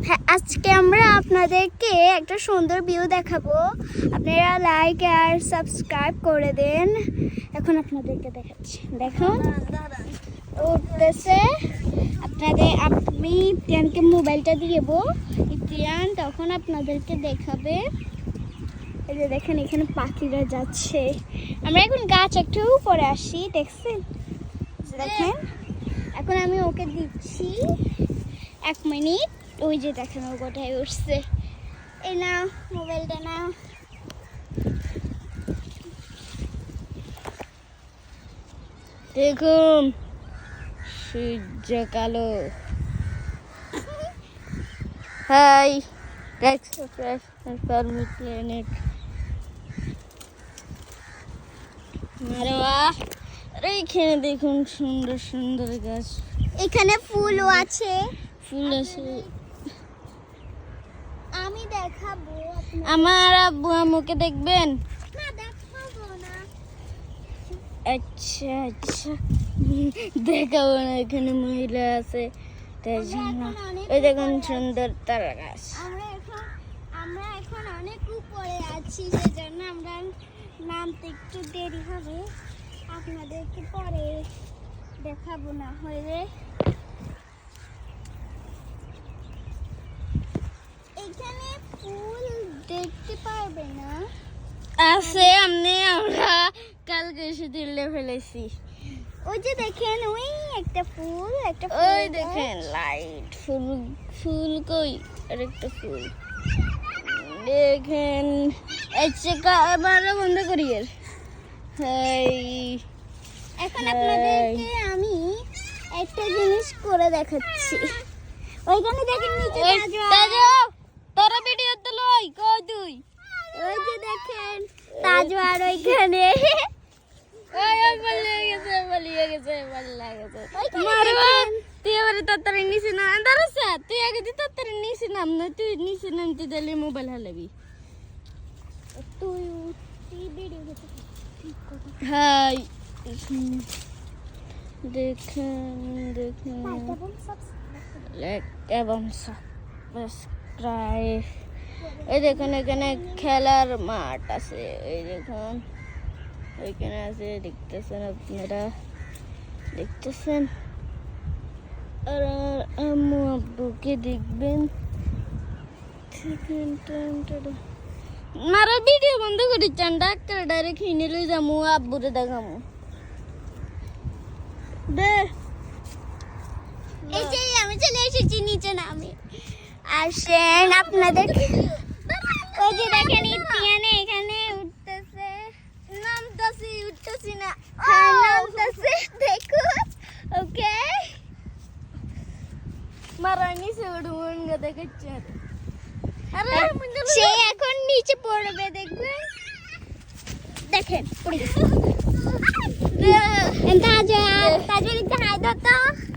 হ্যাঁ, আজকে আমরা আপনাদেরকে একটা সুন্দর ভিউ দেখাবো। আপনারা লাইক আর সাবস্ক্রাইব করে দেন। এখন আপনাদেরকে দেখাচ্ছি, দেখুন উঠতেছে। আমি টিয়ানকে মোবাইলটা দিব, টিয়ান তখন আপনাদেরকে দেখাবে। এই যে দেখেন এখানে পাখিরা যাচ্ছে। আমরা এখন গাছ একটু উপরে আসি, দেখছেন? দেখেন এখন আমি ওকে দিচ্ছি 1 মিনিট। ওই যে দেখেন ও কোথায় উঠছে। এই না মোবাইলটা না। দেখুন সূর্য কালো। Hi planet. আরে বাহ, আরে এখানে দেখুন সুন্দর সুন্দর গাছ। এখানে ফুলও আছে। ফুল আছে। আমি দেখাবো আমার আব্বু আম্মুকে দেখবেন? না, দেখাবো না। আচ্ছা আচ্ছা, দেখাবো না। এখানে মহিলা আছে তাই জন্য। ওই দেখুন সুন্দর তারা গাছ। আমরা এখন অনেক উপরে আছি, সেজন্য আমরা নামতে একটু দেরি হবে। আপনাদেরকে পরে দেখাবো না হলে। এখানে ফুল দেখতে পারবে না। আছে আমরা কালকে এসে তুলে ফেলেছি। ওই যে দেখেন ওই একটা ফুল, ওই দেখেন লাইট ফুল। ফুল কই? আরেকটা ফুল দেখেন। আচ্ছা আবার বন্ধ করি এর। এখন আপনাদেরকে আমি একটা জিনিস করে দেখাচ্ছি। ওইখানে দেখেন নিচে তোরা ভিডিও তো লই কই তুই? ওই যে দেখেন তাজওয়ার ওইখানে। পালিয়ে গেছে। মারবা তুই আবার তাড়াতাড়ি নিচে না দাঁড়াস। তুই আগে তুই তাড়াতাড়ি নিচে নাম না। তুই নিচে নামতে দিলে মোবাইল হালাবি। তুই ভিডিও করতে হাই দেখেন লাইক এবং সাবস্ক্রাইব। এই দেখুন এখানে খেলার মাঠ আছে। এই দেখুন ওইখানে আছে, দেখতেছেন আপনারা, দেখতেছেন। আর আম্মু আব্বুকে দেখবেন। মারা ভিডিও বন্ধ করি চান ডাক্তার ডাইরেক্ট কিনে লই যামু আব্বুরে দেখামু। দে এই যে আমি চলে এসেছি নিচে নামে। আসেন আপনাদের। ওই যে দেখেন টিয়ানে এখানে উঠতেছে। উঠতেছি না। নামতেছে দেখুন। ওকে মারা নিচে উঠবো দেখাচ্ছে। সে এখন নিচে পড়বে, দেখবেন। দেখেন তাজওয়ার একটু হাই দাও তো।